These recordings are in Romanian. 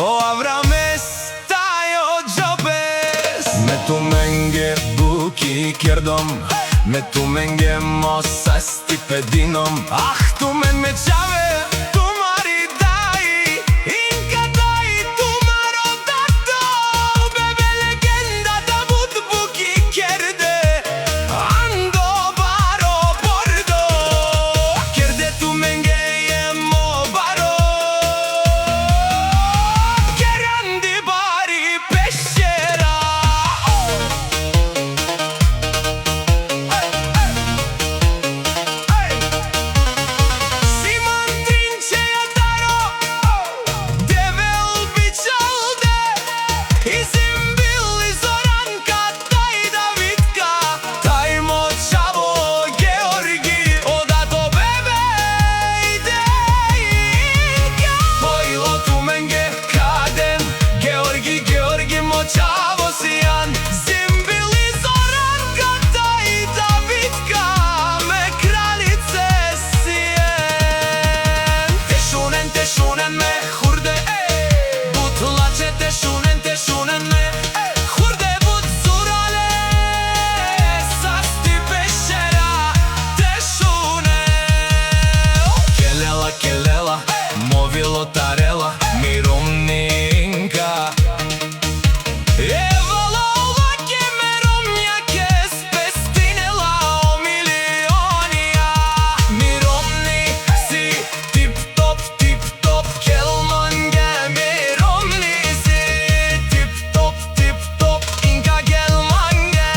O avrame stai o jobes Me tu menge buki kjerdom Me tu menge mosa stipedinom Ah, tu men me qave Tu mari dai Inka dai Tu maro dato Bebe legenda da bud buki kjerde Ando baro bordo Kjerde tu menge jemo baro Kjerandi bari peshera Simon trinče ja daro Devel bičalde Izim bili zoranka Taj Davidka Taj močavo Georgi Odato bebe ide Inka Pojilo tu menge kaden Georgi močavo sijan Zim bili zoranka Taj Davidka Me kraljice sijen Te šunen me hurde Butlače te šunen me Hurde but zurale Sasti pešera Te šunen Kelela Movilo tarela Miromninka Evala ovake meromnjake Spestinela o milionija Miromni si tip top Kelmange Miromni si tip top Inka Gelmange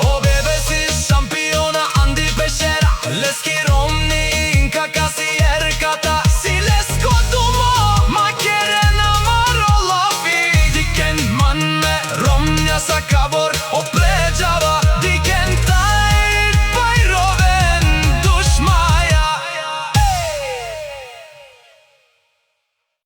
O bebe si šampiona Andi pešera Leski romni Inka kasierkata Si lesko dumo Makerena marola Diken man me romnja saka